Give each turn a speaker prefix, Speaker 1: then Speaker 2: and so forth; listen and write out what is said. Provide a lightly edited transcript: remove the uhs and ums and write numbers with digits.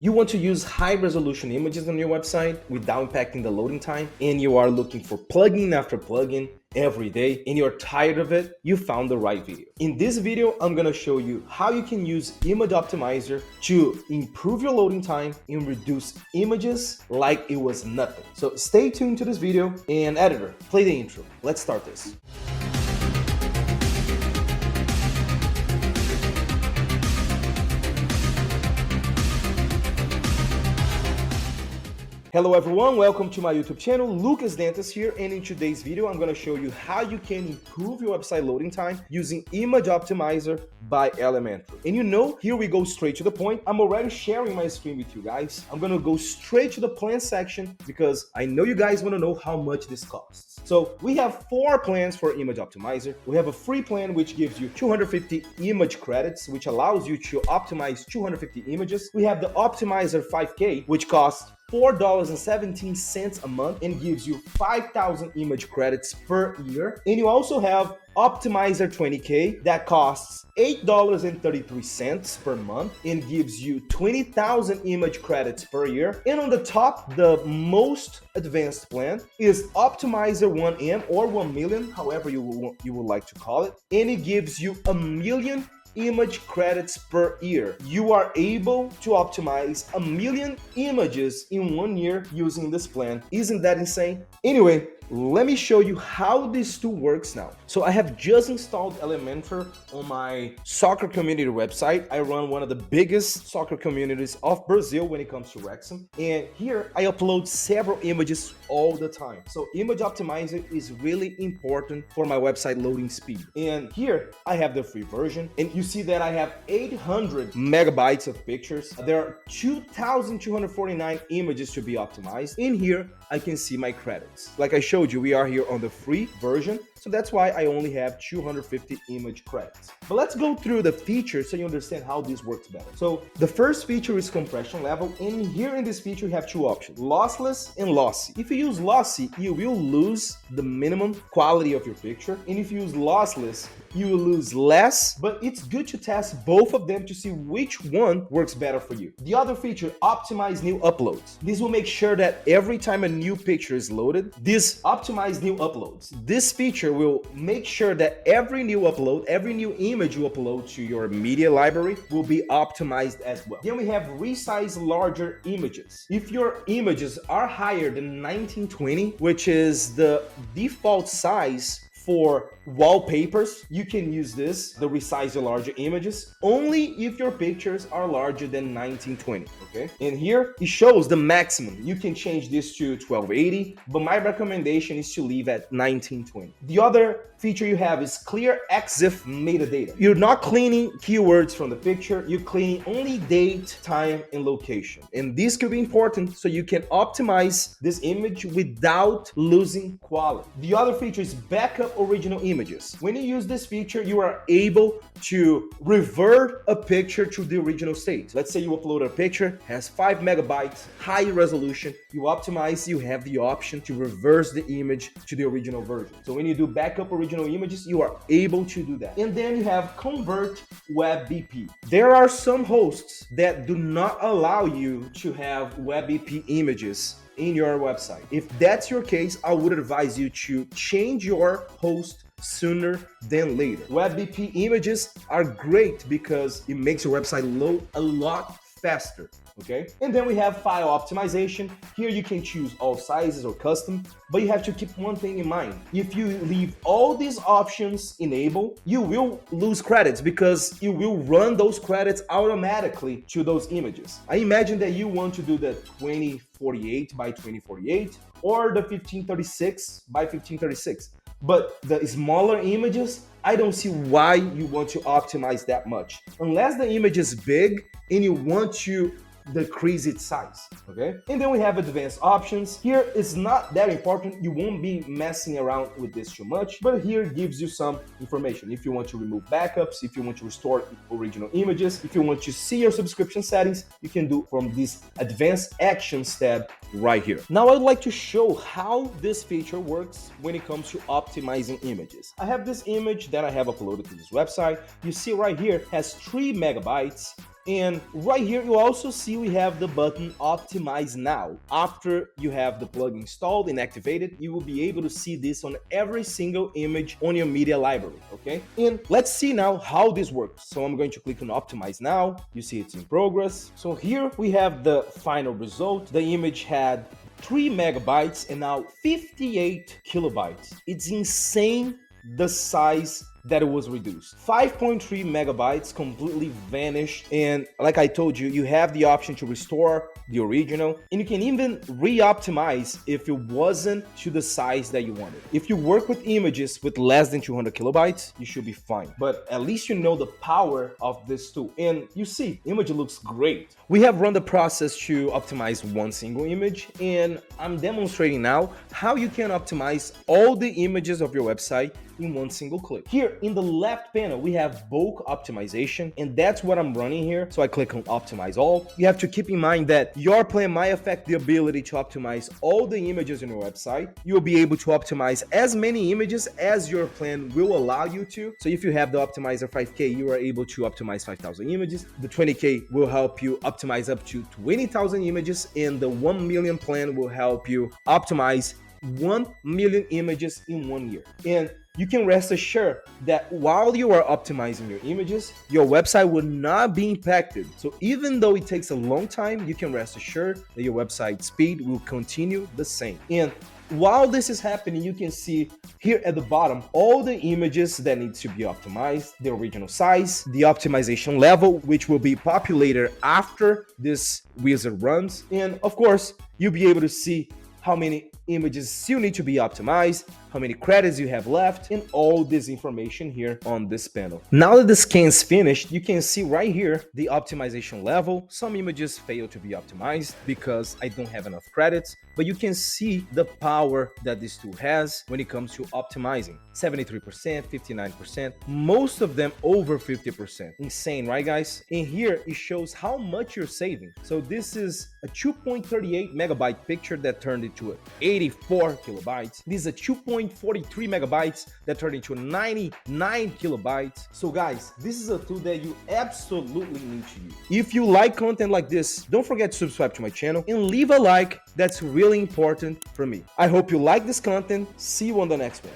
Speaker 1: You want to use high resolution images on your website without impacting the loading time, and you are looking for plugin after plugin every day, and you're tired of it, you found the right video. In this video, I'm gonna show you how you can use Image Optimizer to improve your loading time and reduce images like it was nothing. So stay tuned to this video, and editor, play the intro. Let's start this. Hello everyone, welcome to my YouTube channel. Lucas Dantas here, and in today's video I'm going to show you how you can improve your website loading time using Image Optimizer by Elementor. And here we go straight to the point. I'm already sharing my screen with you guys. I'm going to go straight to the plan section because I know you guys want to know how much this costs. So we have 4 plans for Image Optimizer. We have a free plan which gives you 250 image credits, which allows you to optimize 250 images. We have the Optimizer 5K, which costs $4.17 a month and gives you 5,000 image credits per year. And you also have Optimizer 20K that costs $8.33 per month and gives you 20,000 image credits per year. And on the top, the most advanced plan is Optimizer 1M or 1 million, however you would like to call it, and it gives you 1,000,000 image credits per year. You are able to optimize 1,000,000 images in 1 year using this plan. Isn't that insane? Anyway, let me show you how this tool works now. So I have just installed Elementor on my soccer community website. I run one of the biggest soccer communities of Brazil when it comes to Wrexham. And here I upload several images all the time. So Image Optimizer is really important for my website loading speed. And here I have the free version. And you see that I have 800 megabytes of pictures. There are 2,249 images to be optimized. In here, I can see my credits. Like I showed you, we are here on the free version. So that's why I only have 250 image credits. But let's go through the features so you understand how this works better. So the first feature is compression level. And here in this feature, you have 2 options, lossless and lossy. If you use lossy, you will lose the minimum quality of your picture. And if you use lossless, you will lose less, but it's good to test both of them to see which one works better for you. The other feature, optimize new uploads. This will make sure that every time a new picture is loaded, this optimize new uploads. This feature will make sure that every new upload, every new image you upload to your media library will be optimized as well. Then we have resize larger images. If your images are higher than 1920, which is the default size for wallpapers, you can use this, the resize the larger images, only if your pictures are larger than 1920, okay? And here it shows the maximum. You can change this to 1280, but my recommendation is to leave at 1920. The other feature you have is clear EXIF metadata. You're not cleaning keywords from the picture, you're cleaning only date, time, and location. And this could be important so you can optimize this image without losing quality. The other feature is backup original images. When you use this feature, you are able to revert a picture to the original state. Let's say you upload a picture, has 5 megabytes, high resolution, you optimize, you have the option to reverse the image to the original version. So when you do backup original images, you are able to do that. And then you have convert WebBP. There are some hosts that do not allow you to have WebBP images in your website. If that's your case, I would advise you to change your host sooner than later. WebBP images are great because it makes your website load a lot faster, okay? And then we have file optimization. Here you can choose all sizes or custom, but you have to keep one thing in mind. If you leave all these options enabled, you will lose credits because you will run those credits automatically to those images. I imagine that you want to do the 2048 by 2048 or the 1536 by 1536. But the smaller images, I don't see why you want to optimize that much. Unless the image is big and you want to decrease its size, okay? And then we have advanced options. Here it's not that important. You won't be messing around with this too much, but here it gives you some information. If you want to remove backups, if you want to restore original images, if you want to see your subscription settings, you can do from this advanced actions tab right here. Now I'd like to show how this feature works when it comes to optimizing images. I have this image that I have uploaded to this website. You see right here has 3 megabytes. And right here, you also see we have the button Optimize Now. After you have the plugin installed and activated, you will be able to see this on every single image on your media library, okay? And let's see now how this works. So I'm going to click on Optimize Now. You see it's in progress. So here we have the final result. The image had 3 megabytes and now 58 kilobytes. It's insane the size that it was reduced. 5.3 megabytes completely vanished, and like I told you, you have the option to restore the original, and you can even re-optimize if it wasn't to the size that you wanted. If you work with images with less than 200 kilobytes, you should be fine. But at least you know the power of this tool, and you see, image looks great. We have run the process to optimize one single image, and I'm demonstrating now how you can optimize all the images of your website in one single click. Here in the left panel, we have bulk optimization, and that's what I'm running here. So I click on Optimize All. You have to keep in mind that your plan might affect the ability to optimize all the images on your website. You'll be able to optimize as many images as your plan will allow you to. So if you have the Optimizer 5K, you are able to optimize 5,000 images. The 20K will help you optimize up to 20,000 images, and the 1 million plan will help you optimize 1 million images in 1 year. And you can rest assured that while you are optimizing your images, your website will not be impacted. So even though it takes a long time, you can rest assured that your website speed will continue the same. And while this is happening, you can see here at the bottom all the images that need to be optimized, the original size, the optimization level, which will be populated after this wizard runs. And of course, you'll be able to see how many images still need to be optimized, how many credits you have left, and all this information here on this panel. Now that the scan is finished, you can see right here the optimization level. Some images fail to be optimized because I don't have enough credits, but you can see the power that this tool has when it comes to optimizing. 73%, 59%, most of them over 50%. Insane, right guys? And here it shows how much you're saving. So this is a 2.38 megabyte picture that turned into 84 kilobytes. This is a 2.43 megabytes that turned into 99 kilobytes. So guys, this is a tool that you absolutely need to use. If you like content like this, don't forget to subscribe to my channel and leave a like. That's really important for me. I hope you like this content. See you on the next one.